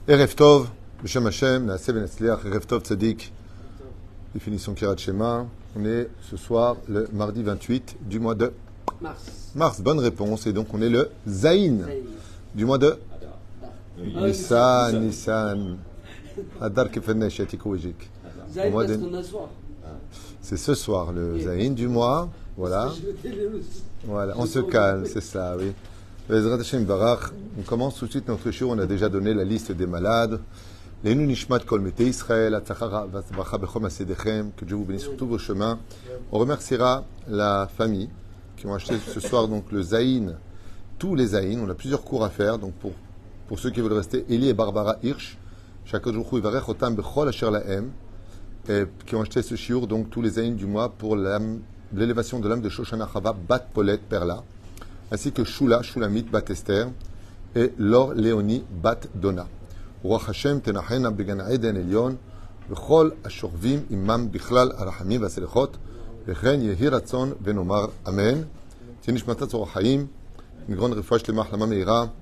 Erev Tov, B'Shem Hashem, Naaseh V'Netzliach, Erev Tov Tzadik, définition Kirat Shema. On est ce soir le mardi 28 du mois de mars. Bonne réponse. Et donc on est le Zaïn du mois de Nissan. Adar Kefenesh Yatikouijik. C'est ce soir le Zaïn du mois. Voilà. Voilà, on se calme, c'est ça, oui. On commence tout de suite notre show. On a déjà donné la liste des malades. Les Nunishmat Kol Mete Israël, que Dieu vous bénisse sur tous vos chemins. On remerciera la famille qui ont acheté ce soir donc le Zaïn, tous les Zaïn. On a plusieurs cours à faire. Donc pour ceux qui veulent rester, Eli et Barbara Hirsch, chaque jour Ivarech Otam Bechol Asher Lahem, qui ont acheté ce shiur, donc tous les Zaïn du mois pour l'élévation de l'âme de Shoshana Chava Bat Polet Perla, ainsi que Shula, Shulamit, Bat Esther, et Lor Léonie, Bat Donna. Ruach Hashem, Tenachena, Began Eden, Elion, Bechol, Ashorvim, Imam, Bichlal, Arachamim, Vaselechot, Bechen, Yehi Ratzon, Venomar, Amen. Tienishmatat Zorachaim, une grande refouach, le Mahlama Meira,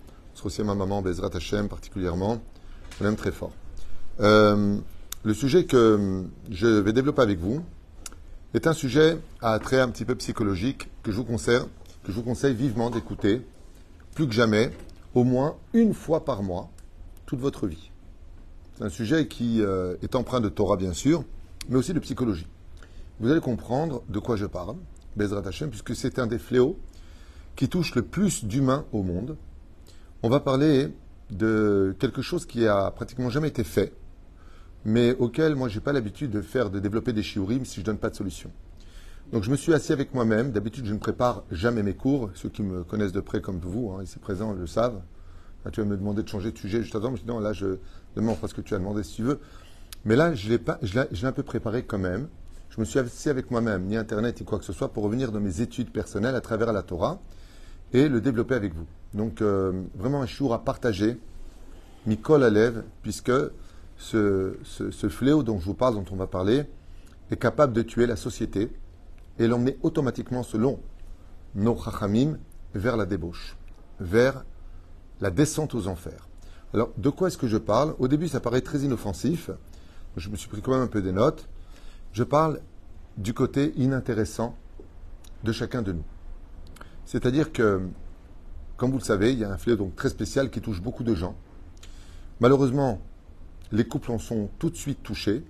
aussi ma maman, Bezrat Hashem, particulièrement. On l'aime très fort. Le sujet que je vais développer avec vous est un sujet à trait un petit peu psychologique que je vous conseille vivement d'écouter, plus que jamais, au moins une fois par mois, toute votre vie. C'est un sujet qui est empreint de Torah, bien sûr, mais aussi de psychologie. Vous allez comprendre de quoi je parle, Bezrat Hashem, puisque c'est un des fléaux qui touche le plus d'humains au monde. On va parler de quelque chose qui a pratiquement jamais été fait, mais auquel moi j'ai pas l'habitude de développer des shiurim si je donne pas de solution. Donc je me suis assis avec moi-même. D'habitude je ne prépare jamais mes cours. Ceux qui me connaissent de près comme vous, ici présents, le savent. Là, tu vas me demander de changer de sujet juste avant. Je dis non, là je demande parce que tu as demandé si tu veux. Mais là je l'ai un peu préparé quand même. Je me suis assis avec moi-même, ni internet ni quoi que ce soit, pour revenir dans mes études personnelles à travers la Torah et le développer avec vous. Donc vraiment un shiur à partager, Mikol Alev, puisque ce fléau dont je vous parle, dont on va parler, est capable de tuer la société et l'emmener automatiquement, selon nos chachamim, vers la débauche, vers la descente aux enfers. Alors, de quoi est-ce que je parle? Au début, ça paraît très inoffensif. Je me suis pris quand même un peu des notes. Je parle du côté inintéressant de chacun de nous. C'est-à-dire que, comme vous le savez, il y a un fléau donc très spécial qui touche beaucoup de gens. Malheureusement, les couples en sont tout de suite touchés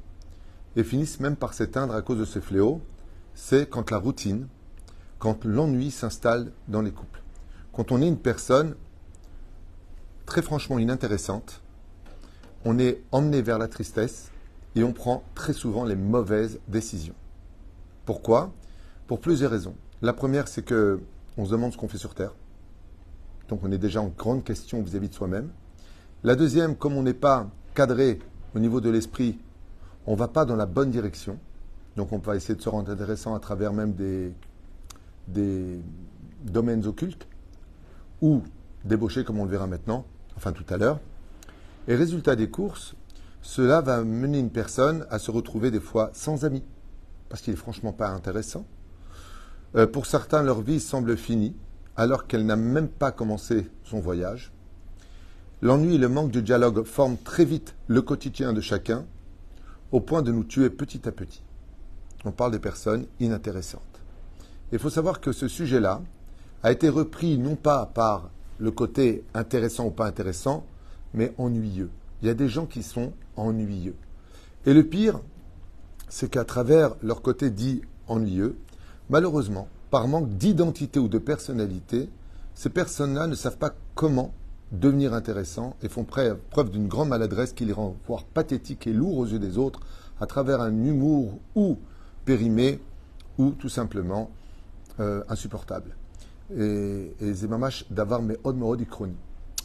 et finissent même par s'éteindre à cause de ce fléau. C'est quand la routine, quand l'ennui s'installe dans les couples. Quand on est une personne très franchement inintéressante, on est emmené vers la tristesse et on prend très souvent les mauvaises décisions. Pourquoi? Pour plusieurs raisons. La première, c'est que on se demande ce qu'on fait sur Terre. Donc on est déjà en grande question vis-à-vis de soi-même. La deuxième, comme on n'est pas cadré au niveau de l'esprit, on ne va pas dans la bonne direction. Donc on va essayer de se rendre intéressant à travers même des domaines occultes ou débauchés comme on le verra maintenant, enfin tout à l'heure. Et résultat des courses, cela va mener une personne à se retrouver des fois sans amis, parce qu'il n'est franchement pas intéressant. Pour certains, leur vie semble finie, alors qu'elle n'a même pas commencé son voyage. L'ennui et le manque de dialogue forment très vite le quotidien de chacun, au point de nous tuer petit à petit. On parle des personnes inintéressantes. Il faut savoir que ce sujet-là a été repris non pas par le côté intéressant ou pas intéressant, mais ennuyeux. Il y a des gens qui sont ennuyeux. Et le pire, c'est qu'à travers leur côté dit ennuyeux, malheureusement, par manque d'identité ou de personnalité, ces personnes-là ne savent pas comment devenir intéressants et font preuve d'une grande maladresse qui les rend voire pathétiques et lourds aux yeux des autres à travers un humour ou périmé ou tout simplement insupportable. Et Zemamash d'avar meod meod ikroni.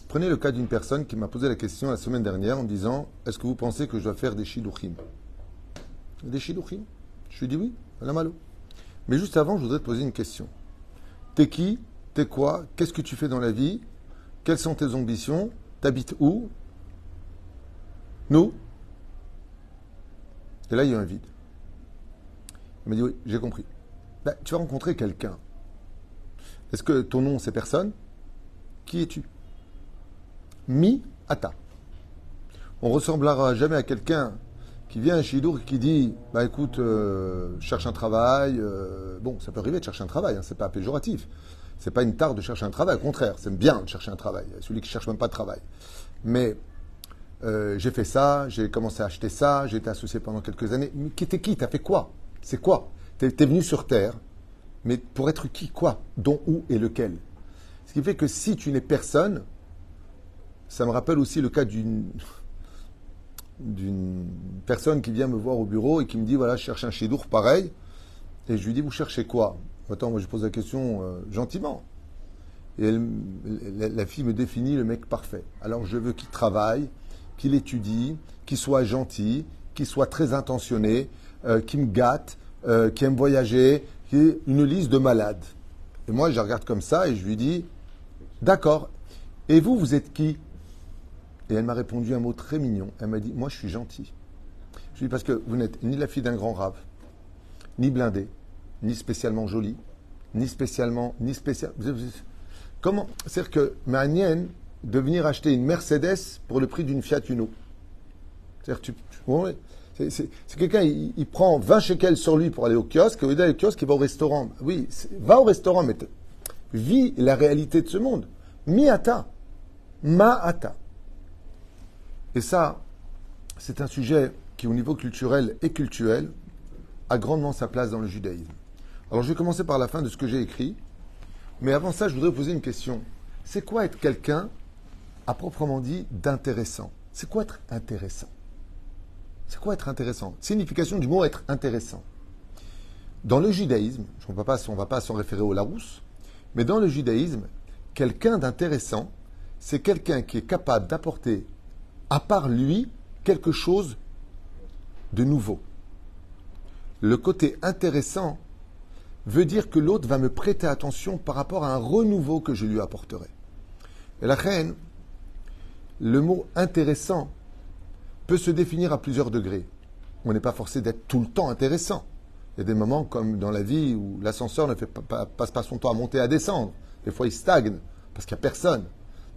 Prenez le cas d'une personne qui m'a posé la question la semaine dernière en me disant: est-ce que vous pensez que je dois faire des shidduchim? Des shidduchim? Je lui ai dit oui, à la malo. Mais juste avant, je voudrais te poser une question. T'es qui? T'es quoi? Qu'est-ce que tu fais dans la vie? Quelles sont tes ambitions? T'habites où? Nous? Et là, il y a un vide. Il m'a dit oui, j'ai compris. Ben, tu vas rencontrer quelqu'un. Est-ce que ton nom, c'est personne? Qui es-tu? Mi ata. On ressemblera jamais à quelqu'un qui vient à un shidour et qui dit bah écoute, cherche un travail. Bon, ça peut arriver de chercher un travail, hein, c'est pas péjoratif. C'est pas une tare de chercher un travail, au contraire, c'est bien de chercher un travail. Celui qui cherche même pas de travail. Mais j'ai fait ça, j'ai commencé à acheter ça, j'ai été associé pendant quelques années. Mais t'es qui? T'as fait quoi? C'est quoi? T'es venu sur Terre, mais pour être qui? Quoi? Dont, où et lequel? Ce qui fait que si tu n'es personne, ça me rappelle aussi le cas d'une personne qui vient me voir au bureau et qui me dit voilà, je cherche un chidour pareil. Et je lui dis vous cherchez quoi? Attends, moi je pose la question gentiment. Et la fille me définit le mec parfait. Alors je veux qu'il travaille, qu'il étudie, qu'il soit gentil, qu'il soit très intentionné, qu'il me gâte, qu'il aime voyager, qu'il ait une liste de malades. Et moi je la regarde comme ça et je lui dis d'accord. Et vous, vous êtes qui? Et elle m'a répondu un mot très mignon. Elle m'a dit moi je suis gentil. Je lui dis parce que vous n'êtes ni la fille d'un grand rave, ni blindée, ni spécialement jolie, ni spécialement, ni spécial. Comment? C'est-à-dire que ma nienne de venir acheter une Mercedes pour le prix d'une Fiat Uno. C'est-à-dire c'est quelqu'un, il prend 20 shekels sur lui pour aller au kiosque, et au lieu d'aller au kiosque, il va au restaurant. Oui, va au restaurant, mais vis la réalité de ce monde. Miata. Ma'ata. Et ça, c'est un sujet qui, au niveau culturel et cultuel, a grandement sa place dans le judaïsme. Alors, je vais commencer par la fin de ce que j'ai écrit. Mais avant ça, je voudrais vous poser une question. C'est quoi être quelqu'un, à proprement dit, d'intéressant? C'est quoi être intéressant? C'est quoi être intéressant? Signification du mot être intéressant. Dans le judaïsme, on ne va pas s'en référer au Larousse, mais dans le judaïsme, quelqu'un d'intéressant, c'est quelqu'un qui est capable d'apporter, à part lui, quelque chose de nouveau. Le côté intéressant veut dire que l'autre va me prêter attention par rapport à un renouveau que je lui apporterai. Et la reine, le mot intéressant peut se définir à plusieurs degrés. On n'est pas forcé d'être tout le temps intéressant. Il y a des moments comme dans la vie où l'ascenseur ne passe pas son temps à monter et à descendre. Des fois, il stagne parce qu'il n'y a personne.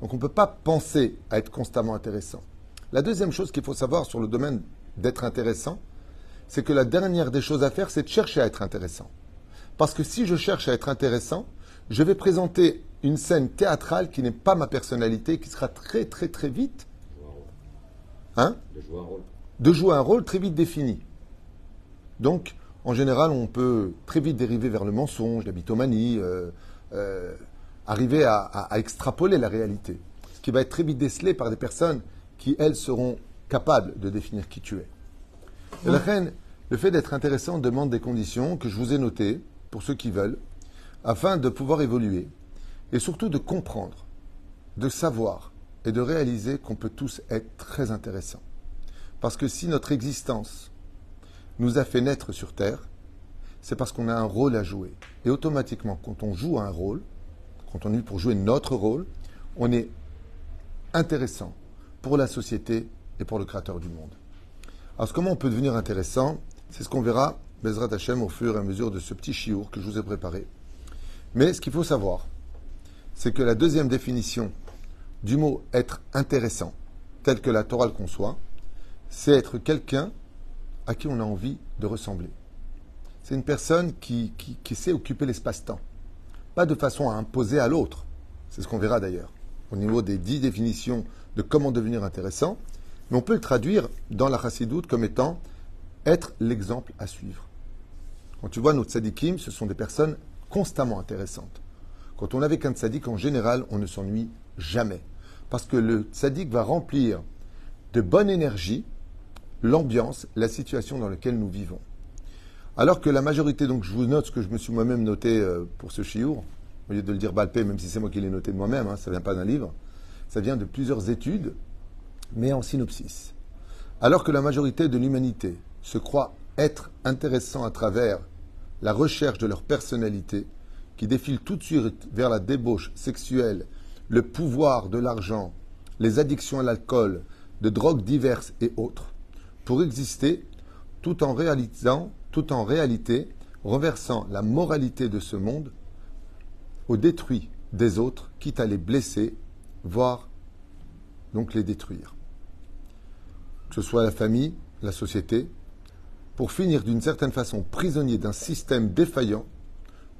Donc, on ne peut pas penser à être constamment intéressant. La deuxième chose qu'il faut savoir sur le domaine d'être intéressant, c'est que la dernière des choses à faire, c'est de chercher à être intéressant. Parce que si je cherche à être intéressant, je vais présenter une scène théâtrale qui n'est pas ma personnalité, qui sera très très très vite de jouer un rôle très vite défini. Donc, en général, on peut très vite dériver vers le mensonge, la mythomanie, arriver à extrapoler la réalité. Ce qui va être très vite décelé par des personnes qui, elles, seront capables de définir qui tu es. Et la reine, le fait d'être intéressant demande des conditions que je vous ai notées, pour ceux qui veulent, afin de pouvoir évoluer, et surtout de comprendre, de savoir et de réaliser qu'on peut tous être très intéressants. Parce que si notre existence nous a fait naître sur Terre, c'est parce qu'on a un rôle à jouer. Et automatiquement, quand on joue un rôle, quand on est pour jouer notre rôle, on est intéressant pour la société et pour le Créateur du monde. Alors, comment on peut devenir intéressant? C'est ce qu'on verra, Bezrat Hashem, au fur et à mesure de ce petit chiour que je vous ai préparé. Mais ce qu'il faut savoir, c'est que la deuxième définition du mot être intéressant, tel que la Torah le conçoit, c'est être quelqu'un à qui on a envie de ressembler. C'est une personne qui sait occuper l'espace-temps. Pas de façon à imposer à l'autre. C'est ce qu'on verra d'ailleurs, au niveau des 10 définitions de comment devenir intéressant. Mais on peut le traduire dans la chassidoute comme étant être l'exemple à suivre. Quand tu vois nos tzadikim, ce sont des personnes constamment intéressantes. Quand on est avec un tzadik, en général, on ne s'ennuie jamais. Parce que le tzadik va remplir de bonne énergie l'ambiance, la situation dans laquelle nous vivons. Alors que la majorité, donc je vous note ce que je me suis moi-même noté pour ce chiour, au lieu de le dire balpé, même si c'est moi qui l'ai noté de moi-même, ça ne vient pas d'un livre, ça vient de plusieurs études, mais en synopsis. Alors que la majorité de l'humanité se croit être intéressant à travers la recherche de leur personnalité, qui défile tout de suite vers la débauche sexuelle, le pouvoir de l'argent, les addictions à l'alcool, de drogues diverses et autres, pour exister tout en réalité renversant la moralité de ce monde au détruit des autres, quitte à les blesser, voire donc les détruire. ce soit la famille, la société, pour finir d'une certaine façon prisonnier d'un système défaillant,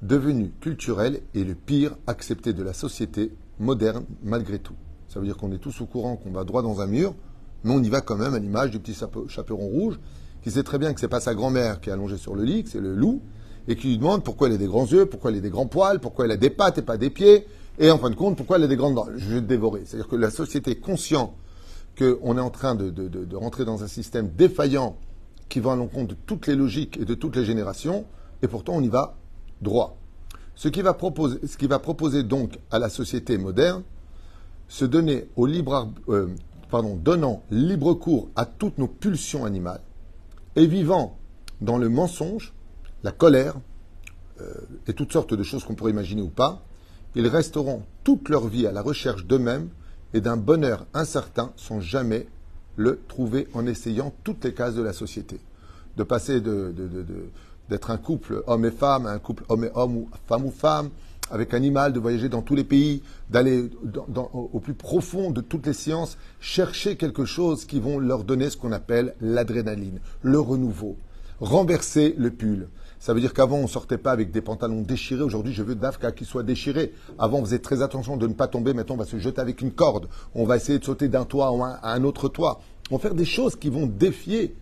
devenu culturel et le pire accepté de la société moderne malgré tout. Ça veut dire qu'on est tous au courant qu'on va droit dans un mur, mais on y va quand même à l'image du petit chaperon rouge qui sait très bien que c'est pas sa grand-mère qui est allongée sur le lit, que c'est le loup, et qui lui demande pourquoi elle a des grands yeux, pourquoi elle a des grands poils, pourquoi elle a des pattes et pas des pieds, et en fin de compte, pourquoi elle a des grandes dents. Je vais te dévorer. C'est-à-dire que la société est consciente qu'on est en train de rentrer dans un système défaillant qui va à l'encontre de toutes les logiques et de toutes les générations, et pourtant on y va droit. Ce qui va proposer donc à la société moderne, se donner donnant libre cours à toutes nos pulsions animales, et vivant dans le mensonge, la colère, et toutes sortes de choses qu'on pourrait imaginer ou pas, ils resteront toute leur vie à la recherche d'eux-mêmes et d'un bonheur incertain sans jamais le trouver en essayant toutes les cases de la société. De passer d'être un couple homme et femme à un couple homme et homme ou femme, avec animal, de voyager dans tous les pays, d'aller au plus profond de toutes les sciences, chercher quelque chose qui vont leur donner ce qu'on appelle l'adrénaline, le renouveau. Renverser le pull. Ça veut dire qu'avant, on ne sortait pas avec des pantalons déchirés. Aujourd'hui, je veux d'Afka qui soit déchiré. Avant, on faisait très attention de ne pas tomber. Maintenant, on va se jeter avec une corde. On va essayer de sauter d'un toit à un autre toit. On va faire des choses qui vont défier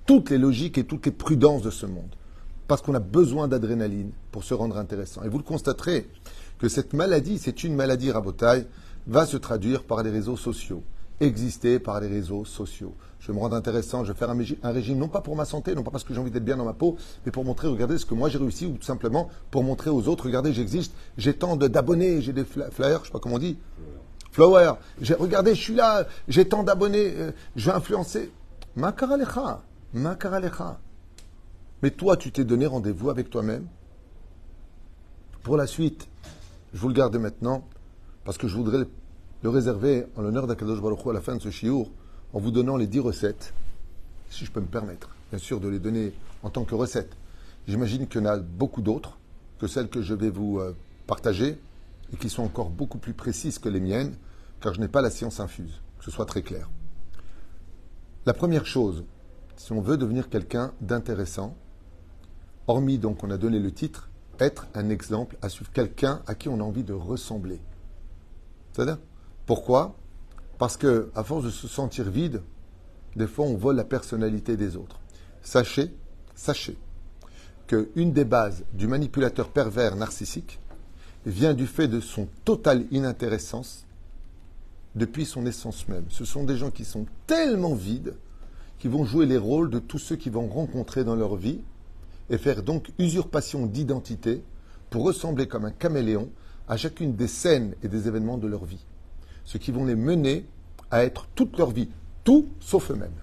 toutes les logiques et toutes les prudences de ce monde. Parce qu'on a besoin d'adrénaline pour se rendre intéressant. Et vous le constaterez que cette maladie, c'est une maladie rabotaille, va se traduire par les réseaux sociaux. Exister par les réseaux sociaux. Je vais me rendre intéressant, je vais faire un régime, non pas pour ma santé, non pas parce que j'ai envie d'être bien dans ma peau, mais pour montrer, regardez ce que moi j'ai réussi, ou tout simplement pour montrer aux autres, regardez, j'existe, j'ai tant d'abonnés, j'ai des flyers, je sais pas comment on dit, flowers, regardez, je suis là, j'ai tant d'abonnés, je vais influencer. Ma karalecha. Mais toi, tu t'es donné rendez-vous avec toi-même. Pour la suite, je vous le garde maintenant, parce que je voudrais le réserver en l'honneur d'Akadosh Baruch Hu à la fin de ce shiur, en vous donnant les 10 recettes, si je peux me permettre, bien sûr, de les donner en tant que recettes. J'imagine qu'il y en a beaucoup d'autres que celles que je vais vous partager, et qui sont encore beaucoup plus précises que les miennes, car je n'ai pas la science infuse, que ce soit très clair. La première chose, si on veut devenir quelqu'un d'intéressant, hormis donc, on a donné le titre, être un exemple à suivre, quelqu'un à qui on a envie de ressembler. C'est-à-dire, pourquoi ? Parce que, à force de se sentir vide, des fois on vole la personnalité des autres. Sachez qu'une des bases du manipulateur pervers narcissique vient du fait de son totale inintéressance depuis son essence même. Ce sont des gens qui sont tellement vides qui vont jouer les rôles de tous ceux qu'ils vont rencontrer dans leur vie et faire donc usurpation d'identité pour ressembler comme un caméléon à chacune des scènes et des événements de leur vie. Ce qui vont les mener à être toute leur vie, tout sauf eux-mêmes.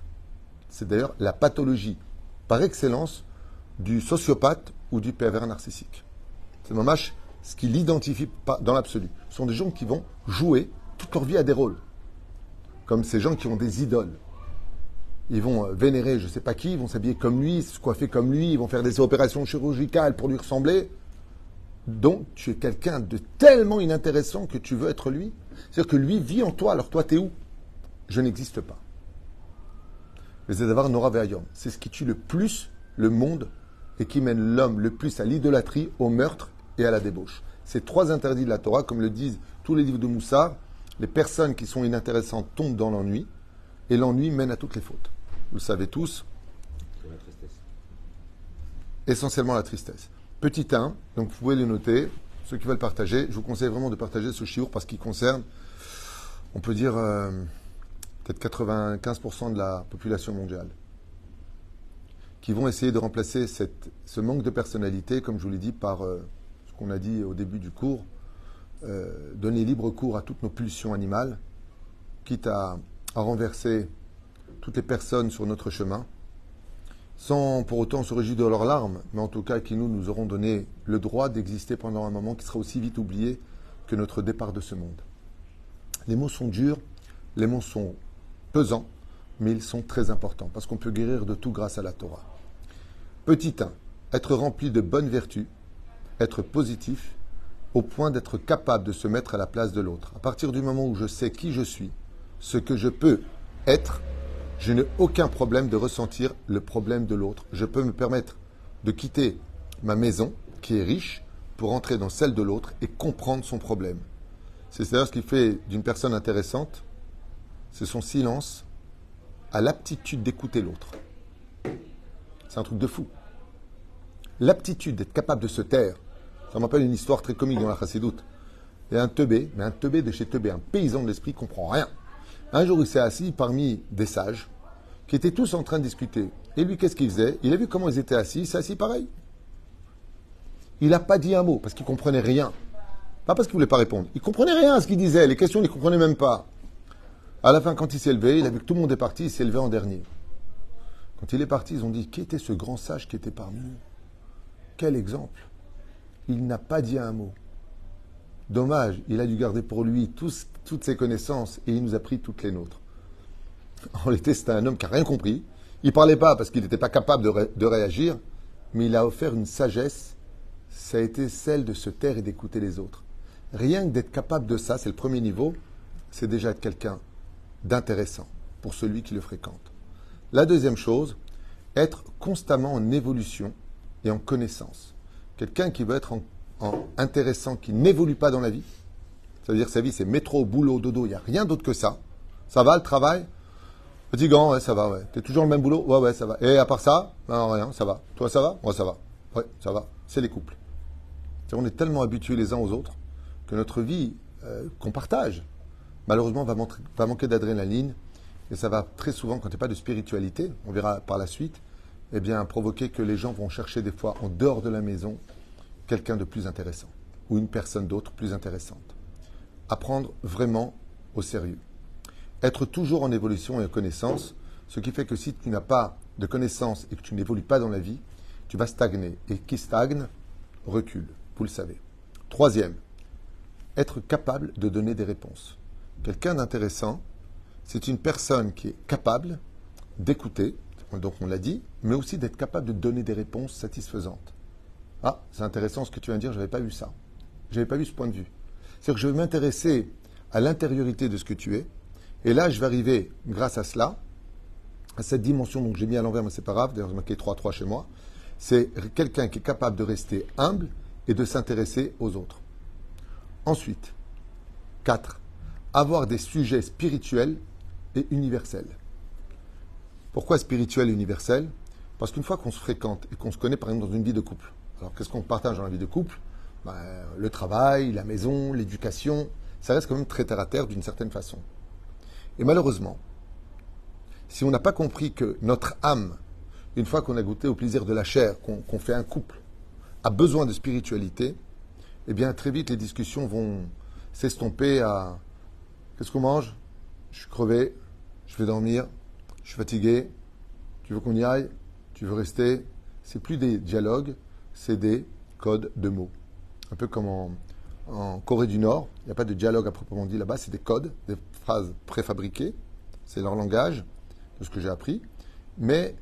C'est d'ailleurs la pathologie par excellence du sociopathe ou du pervers narcissique. C'est mamash ce qui l'identifie pas dans l'absolu. Ce sont des gens qui vont jouer toute leur vie à des rôles. Comme ces gens qui ont des idoles. Ils vont vénérer je ne sais pas qui, ils vont s'habiller comme lui, se coiffer comme lui, ils vont faire des opérations chirurgicales pour lui ressembler. Donc, tu es quelqu'un de tellement inintéressant que tu veux être lui. C'est-à-dire que lui vit en toi, alors toi, t'es où ? Je n'existe pas. Les Zedavar Nora Ve'ayom, c'est ce qui tue le plus le monde et qui mène l'homme le plus à l'idolâtrie, au meurtre et à la débauche. Ces 3 interdits de la Torah, comme le disent tous les livres de Moussar, les personnes qui sont inintéressantes tombent dans l'ennui et l'ennui mène à toutes les fautes. Vous le savez tous. La tristesse. Essentiellement la tristesse. Petit 1, donc vous pouvez le noter. Ceux qui veulent partager, je vous conseille vraiment de partager ce shiur parce qu'il concerne, on peut dire, peut-être 95% de la population mondiale, qui vont essayer de remplacer ce manque de personnalité, comme je vous l'ai dit, par ce qu'on a dit au début du cours, donner libre cours à toutes nos pulsions animales, quitte à renverser toutes les personnes sur notre chemin, sans pour autant se réjouir de leurs larmes, mais en tout cas qui nous auront donné le droit d'exister pendant un moment qui sera aussi vite oublié que notre départ de ce monde. Les mots sont durs, les mots sont pesants, mais ils sont très importants, parce qu'on peut guérir de tout grâce à la Torah. Petit 1, être rempli de bonnes vertus, être positif, au point d'être capable de se mettre à la place de l'autre. À partir du moment où je sais qui je suis, ce que je peux être, Je n'ai aucun problème de ressentir le problème de l'autre. Je peux me permettre de quitter ma maison, qui est riche, pour entrer dans celle de l'autre et comprendre son problème. C'est d'ailleurs ce qui fait d'une personne intéressante, c'est son silence à l'aptitude d'écouter l'autre. C'est un truc de fou. L'aptitude d'être capable de se taire. Ça me rappelle une histoire très comique dans la Chassidoute. Il y a un teubé, mais un teubé de chez teubé, un paysan de l'esprit qui ne comprend rien. Un jour, il s'est assis parmi des sages qui étaient tous en train de discuter. Et lui, qu'est-ce qu'il faisait? Il a vu comment ils étaient assis, il s'est assis pareil. Il n'a pas dit un mot parce qu'il ne comprenait rien. Pas parce qu'il ne voulait pas répondre. Il ne comprenait rien à ce qu'il disait. Les questions, il ne comprenait même pas. À la fin, quand il s'est levé, il a vu que tout le monde est parti, il s'est levé en dernier. Quand il est parti, ils ont dit, qui était ce grand sage qui était parmi nous? Quel exemple! Il n'a pas dit un mot. Dommage, il a dû garder pour lui toutes ses connaissances et il nous a pris toutes les nôtres. En réalité, c'était un homme qui n'a rien compris. Il ne parlait pas parce qu'il n'était pas capable de réagir, mais il a offert une sagesse, ça a été celle de se taire et d'écouter les autres. Rien que d'être capable de ça, c'est le premier niveau, c'est déjà être quelqu'un d'intéressant pour celui qui le fréquente. La deuxième chose, être constamment en évolution et en connaissance. Quelqu'un qui veut être en intéressant, qui n'évolue pas dans la vie, c'est-à-dire sa vie c'est métro, boulot, dodo, il n'y a rien d'autre que ça. Ça va le travail? Petit gant, ouais, ça va, ouais. T'es toujours le même boulot? Ouais, ouais, ça va. Et à part ça? Non, rien, ça va. Toi, ça va? Ouais, ça va. Ouais, ça va. C'est les couples. On est tellement habitués les uns aux autres que notre vie qu'on partage, malheureusement, va manquer d'adrénaline et ça va très souvent, quand il n'y a pas de spiritualité, on verra par la suite, eh bien, provoquer que les gens vont chercher des fois en dehors de la maison quelqu'un de plus intéressant ou une personne d'autre plus intéressante. Apprendre vraiment au sérieux. Être toujours en évolution et en connaissance, ce qui fait que si tu n'as pas de connaissance et que tu n'évolues pas dans la vie, tu vas stagner. Et qui stagne, recule. Vous le savez. Troisième, être capable de donner des réponses. Quelqu'un d'intéressant, c'est une personne qui est capable d'écouter, donc on l'a dit, mais aussi d'être capable de donner des réponses satisfaisantes. Ah, c'est intéressant ce que tu viens de dire, je n'avais pas vu ça. Je n'avais pas vu ce point de vue. C'est-à-dire que je vais m'intéresser à l'intériorité de ce que tu es, et là je vais arriver, grâce à cela, à cette dimension, donc j'ai mis à l'envers, mais c'est pas grave, d'ailleurs j'ai marqué 3-3 chez moi, c'est quelqu'un qui est capable de rester humble et de s'intéresser aux autres. Ensuite, 4. Avoir des sujets spirituels et universels. Pourquoi spirituel et universel? Parce qu'une fois qu'on se fréquente et qu'on se connaît par exemple dans une vie de couple, alors qu'est-ce qu'on partage dans la vie de couple? Le travail, la maison, l'éducation, ça reste quand même très terre à terre d'une certaine façon. Et malheureusement, si on n'a pas compris que notre âme, une fois qu'on a goûté au plaisir de la chair, qu'on fait un couple, a besoin de spiritualité, eh bien très vite les discussions vont s'estomper à qu'est-ce qu'on mange? Je suis crevé, je vais dormir, je suis fatigué, tu veux qu'on y aille? Tu veux rester? C'est plus des dialogues, c'est des codes de mots. Un peu comme en Corée du Nord, il n'y a pas de dialogue à proprement dit là-bas, c'est des codes, des phrases préfabriquées, c'est leur langage, de ce que j'ai appris, mais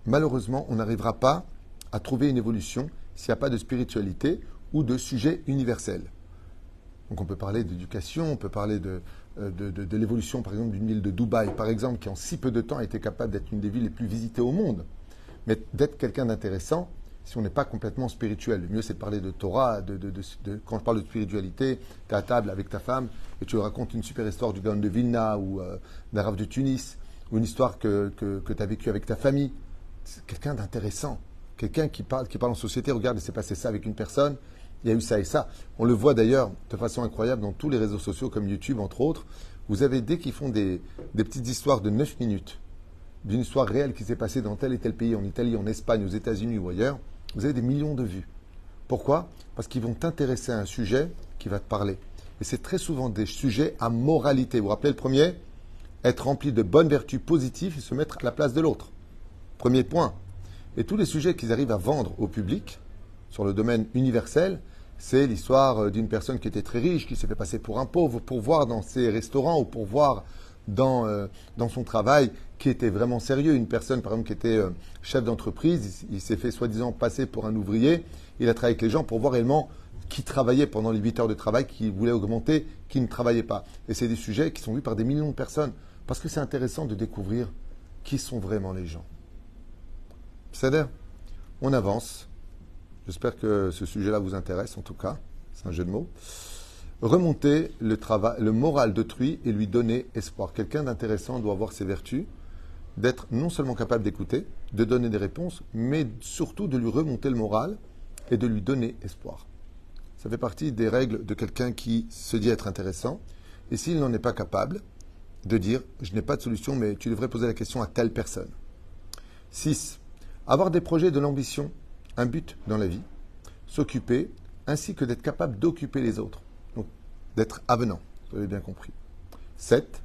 malheureusement on n'arrivera pas à trouver une évolution s'il n'y a pas de spiritualité ou de sujet universel. Donc on peut parler d'éducation, on peut parler de l'évolution par exemple d'une ville de Dubaï, par exemple, qui en si peu de temps a été capable d'être une des villes les plus visitées au monde. Mais d'être quelqu'un d'intéressant, si on n'est pas complètement spirituel, le mieux c'est de parler de Torah, quand je parle de spiritualité, tu es à table avec ta femme et tu racontes une super histoire du Gaon de Vilna ou d'un Rav de Tunis, ou une histoire que tu as vécue avec ta famille. C'est quelqu'un d'intéressant. Quelqu'un qui parle en société, regarde, il s'est passé ça avec une personne, il y a eu ça et ça. On le voit d'ailleurs de façon incroyable dans tous les réseaux sociaux comme YouTube, entre autres. Vous avez dès qu'ils font des petites histoires de 9 minutes, d'une histoire réelle qui s'est passée dans tel et tel pays, en Italie, en Espagne, aux États-Unis ou ailleurs, vous avez des millions de vues. Pourquoi? Parce qu'ils vont t'intéresser à un sujet qui va te parler. Et c'est très souvent des sujets à moralité. Vous vous rappelez le premier? Être rempli de bonnes vertus positives et se mettre à la place de l'autre. Premier point. Et tous les sujets qu'ils arrivent à vendre au public, sur le domaine universel, c'est l'histoire d'une personne qui était très riche, qui s'est fait passer pour un pauvre, pour voir dans ses restaurants ou pour voir dans son travail qui était vraiment sérieux. Une personne, par exemple, qui était chef d'entreprise, il s'est fait soi-disant passer pour un ouvrier, il a travaillé avec les gens pour voir réellement qui travaillait pendant les 8 heures de travail, qui voulait augmenter, qui ne travaillait pas. Et c'est des sujets qui sont vus par des millions de personnes, parce que c'est intéressant de découvrir qui sont vraiment les gens. C'est-à-dire, on avance. J'espère que ce sujet-là vous intéresse, en tout cas. C'est un jeu de mots. Remonter le moral d'autrui et lui donner espoir. Quelqu'un d'intéressant doit avoir ses vertus, d'être non seulement capable d'écouter, de donner des réponses, mais surtout de lui remonter le moral et de lui donner espoir. Ça fait partie des règles de quelqu'un qui se dit être intéressant. Et s'il n'en est pas capable, de dire « je n'ai pas de solution, mais tu devrais poser la question à telle personne ». 6. Avoir des projets, de l'ambition, un but dans la vie, s'occuper, ainsi que d'être capable d'occuper les autres. Donc, d'être avenant, vous avez bien compris. 7.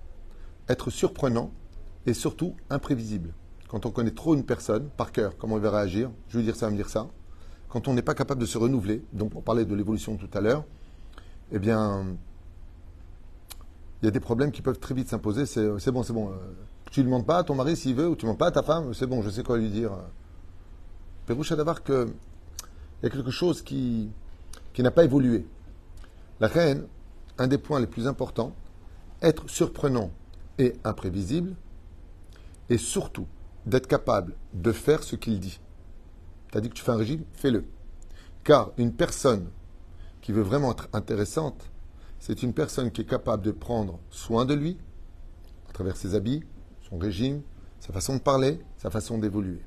Être surprenant et surtout imprévisible. Quand on connaît trop une personne, par cœur, comment il va réagir, je vais dire ça, il va me dire ça. Quand on n'est pas capable de se renouveler, donc on parlait de l'évolution tout à l'heure, eh bien, il y a des problèmes qui peuvent très vite s'imposer. C'est bon. Tu ne demandes pas à ton mari s'il veut, ou tu ne demandes pas à ta femme, c'est bon, je sais quoi lui dire. Pérouche à d'avoir qu'il y a quelque chose qui n'a pas évolué. La reine, un des points les plus importants, être surprenant et imprévisible, et surtout d'être capable de faire ce qu'il dit. Tu as dit que tu fais un régime, fais-le. Car une personne qui veut vraiment être intéressante, c'est une personne qui est capable de prendre soin de lui, à travers ses habits, son régime, sa façon de parler, sa façon d'évoluer.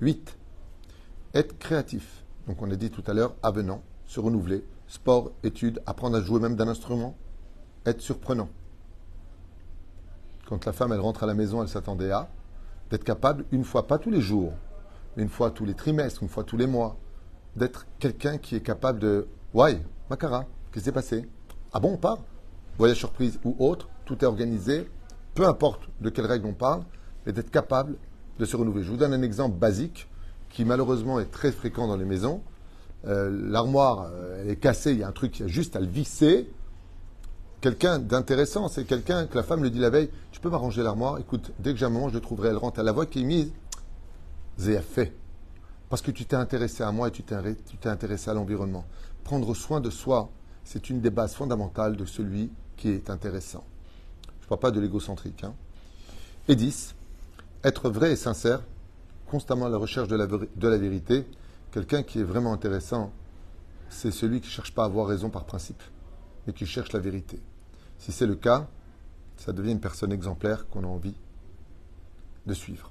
8. Être créatif. Donc on a dit tout à l'heure, avenant, se renouveler, sport, études, apprendre à jouer même d'un instrument, être surprenant. Quand la femme, elle rentre à la maison, elle s'attendait à d'être capable, une fois, pas tous les jours, mais une fois tous les trimestres, une fois tous les mois, d'être quelqu'un qui est capable de « Ouais, Makara, qu'est-ce qui s'est passé? Ah bon, on part? Voyage surprise ou autre, tout est organisé, peu importe de quelles règles on parle, mais d'être capable de se renouveler. Je vous donne un exemple basique qui malheureusement est très fréquent dans les maisons. L'armoire, elle est cassée, il y a un truc, il y a juste à le visser. Quelqu'un d'intéressant, c'est quelqu'un que la femme lui dit la veille, tu peux m'arranger l'armoire, écoute, dès que j'ai un moment, je le trouverai, elle rentre à la voix qui est mise, c'est fait. Parce que tu t'es intéressé à moi et tu t'es intéressé à l'environnement. Prendre soin de soi, c'est une des bases fondamentales de celui qui est intéressant. Je ne parle pas de l'égocentrique. Et 10, être vrai et sincère, constamment à la recherche de la vérité. Quelqu'un qui est vraiment intéressant, c'est celui qui ne cherche pas à avoir raison par principe, mais qui cherche la vérité. Si c'est le cas, ça devient une personne exemplaire qu'on a envie de suivre.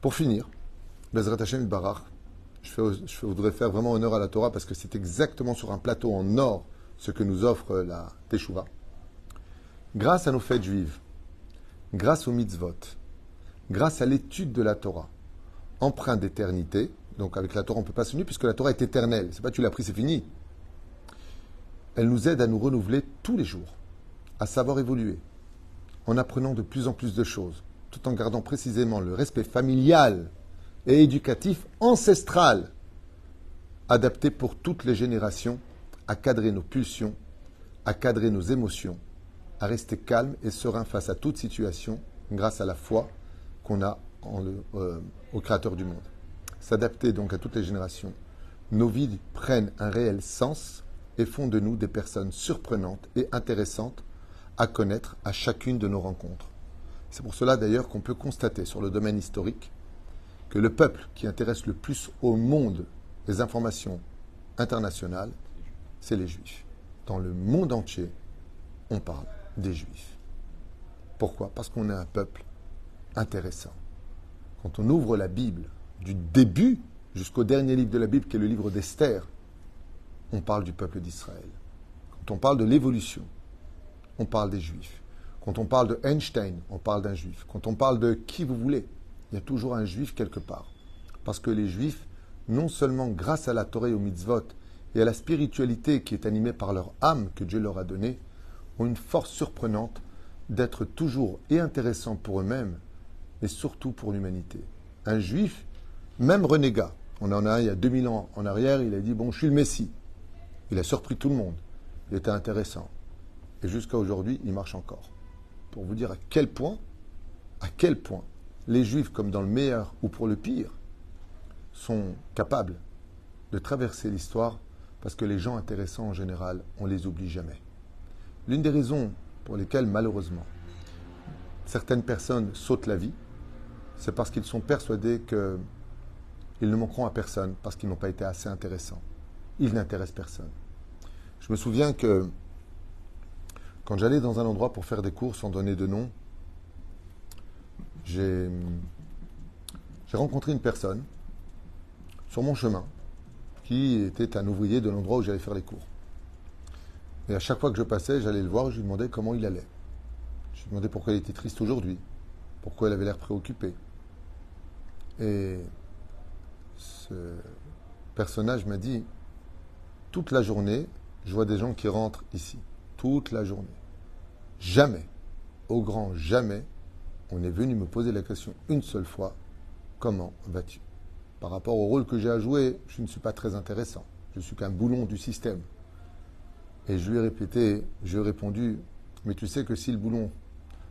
Pour finir, Bezrat Hashem Barach, je voudrais faire vraiment honneur à la Torah parce que c'est exactement sur un plateau en or ce que nous offre la Teshuvah. Grâce à nos fêtes juives, grâce aux mitzvot, grâce à l'étude de la Torah, empreinte d'éternité, donc avec la Torah on ne peut pas s'unir puisque la Torah est éternelle, c'est pas tu l'as pris, c'est fini. Elle nous aide à nous renouveler tous les jours, à savoir évoluer, en apprenant de plus en plus de choses, tout en gardant précisément le respect familial et éducatif ancestral, adapté pour toutes les générations, à cadrer nos pulsions, à cadrer nos émotions, à rester calme et serein face à toute situation, grâce à la foi qu'on a au Créateur du monde. S'adapter donc à toutes les générations. Nos vies prennent un réel sens et font de nous des personnes surprenantes et intéressantes à connaître à chacune de nos rencontres. C'est pour cela d'ailleurs qu'on peut constater sur le domaine historique que le peuple qui intéresse le plus au monde les informations internationales, c'est les Juifs. Dans le monde entier, on parle des Juifs. Pourquoi? Parce qu'on est un peuple intéressant. Quand on ouvre la Bible, du début jusqu'au dernier livre de la Bible, qui est le livre d'Esther, on parle du peuple d'Israël. Quand on parle de l'évolution, on parle des Juifs. Quand on parle de Einstein, on parle d'un Juif. Quand on parle de qui vous voulez, il y a toujours un Juif quelque part. Parce que les Juifs, non seulement grâce à la Torah et au mitzvot, et à la spiritualité qui est animée par leur âme que Dieu leur a donnée, ont une force surprenante d'être toujours et intéressants pour eux-mêmes, mais surtout pour l'humanité. Un Juif, même renégat, on en a un il y a 2000 ans en arrière, il a dit « bon, je suis le Messie ». Il a surpris tout le monde. Il était intéressant. Et jusqu'à aujourd'hui, il marche encore. Pour vous dire à quel point, les Juifs, comme dans le meilleur ou pour le pire, sont capables de traverser l'histoire parce que les gens intéressants en général, on ne les oublie jamais. L'une des raisons pour lesquelles, malheureusement, certaines personnes sautent la vie, c'est parce qu'ils sont persuadés qu'ils ne manqueront à personne, parce qu'ils n'ont pas été assez intéressants. Ils n'intéressent personne. Je me souviens que quand j'allais dans un endroit pour faire des cours sans donner de nom, j'ai rencontré une personne sur mon chemin qui était un ouvrier de l'endroit où j'allais faire les cours. Et à chaque fois que je passais, j'allais le voir et je lui demandais comment il allait. Je lui demandais pourquoi il était triste aujourd'hui, pourquoi il avait l'air préoccupé. Et ce personnage m'a dit, toute la journée, je vois des gens qui rentrent ici. Toute la journée. Jamais, au grand jamais, on est venu me poser la question une seule fois, comment vas-tu? Par rapport au rôle que j'ai à jouer, je ne suis pas très intéressant. Je suis qu'un boulon du système. Et je lui ai répondu, mais tu sais que si le boulon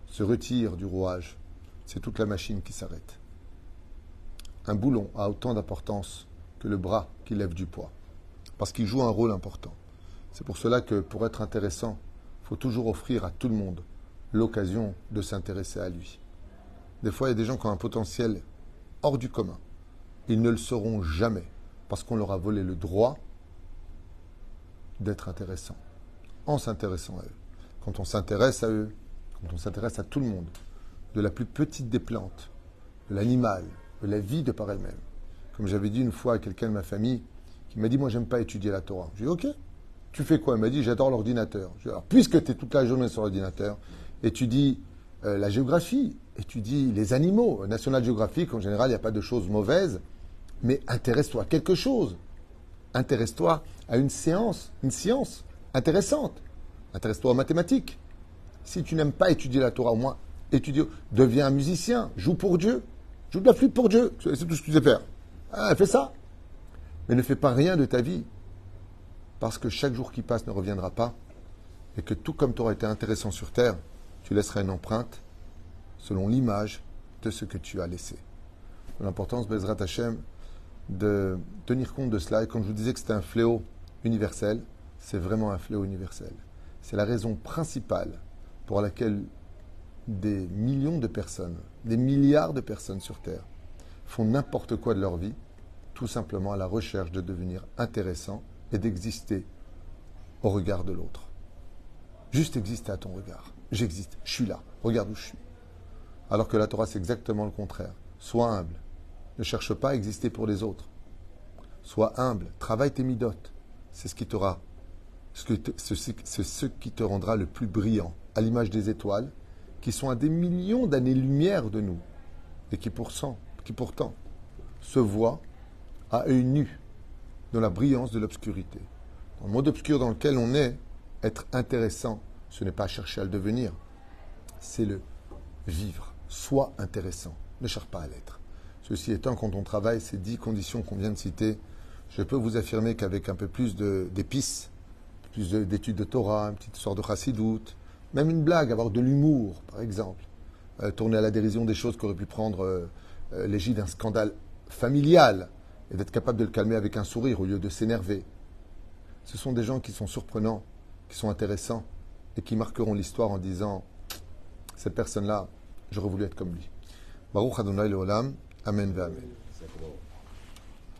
se retire du rouage, c'est toute la machine qui s'arrête. Un boulon a autant d'importance que le bras qui lève du poids, parce qu'il joue un rôle important. C'est pour cela que pour être intéressant, il faut toujours offrir à tout le monde l'occasion de s'intéresser à lui. Des fois, il y a des gens qui ont un potentiel hors du commun. Ils ne le seront jamais, parce qu'on leur a volé le droit d'être intéressant, en s'intéressant à eux. Quand on s'intéresse à eux, quand on s'intéresse à tout le monde, de la plus petite des plantes, de l'animal, de la vie de par elle-même. Comme j'avais dit une fois à quelqu'un de ma famille, qui m'a dit, moi, j'aime pas étudier la Torah. Je lui ai dit, ok, tu fais quoi? Il m'a dit, j'adore l'ordinateur. Je lui ai dit, alors, puisque tu es toute la journée sur l'ordinateur, étudie la géographie, étudie les animaux. National Geographic, en général, il n'y a pas de choses mauvaises, mais intéresse-toi à quelque chose. Intéresse-toi à une science intéressante. Intéresse-toi aux mathématiques. Si tu n'aimes pas étudier la Torah, au moins, deviens un musicien, joue pour Dieu. Joue de la flûte pour Dieu, c'est tout ce que tu sais faire. Ah, fais ça. Mais ne fais pas rien de ta vie, parce que chaque jour qui passe ne reviendra pas, et que tout comme tu aurais été intéressant sur terre, tu laisseras une empreinte selon l'image de ce que tu as laissé. L'importance, Bezrat Hashem, de tenir compte de cela. Et comme je vous disais que c'était un fléau universel, c'est vraiment un fléau universel. C'est la raison principale pour laquelle des millions de personnes, des milliards de personnes sur Terre font n'importe quoi de leur vie, tout simplement à la recherche de devenir intéressant et d'exister au regard de l'autre. Juste exister à ton regard. J'existe, je suis là, regarde où je suis. Alors que la Torah, c'est exactement le contraire. Sois humble. Ne cherche pas à exister pour les autres. Sois humble, travaille tes midotes. C'est ce qui te rendra le plus brillant, à l'image des étoiles, qui sont à des millions d'années-lumière de nous, et qui pourtant se voient à œil nu dans la brillance de l'obscurité. Dans le monde obscur dans lequel on est, être intéressant, ce n'est pas chercher à le devenir, c'est le vivre. Sois intéressant, ne cherche pas à l'être. Ceci étant, quand on travaille ces 10 conditions qu'on vient de citer, je peux vous affirmer qu'avec un peu plus d'épices, plus d'études de Torah, une petite sorte de chassidout, même une blague, avoir de l'humour, par exemple, tourner à la dérision des choses qui auraient pu prendre l'égide d'un scandale familial et d'être capable de le calmer avec un sourire au lieu de s'énerver. Ce sont des gens qui sont surprenants, qui sont intéressants et qui marqueront l'histoire en disant « Cette personne-là, j'aurais voulu être comme lui ». Baruch Adonai Leolam, Amen ve Amen.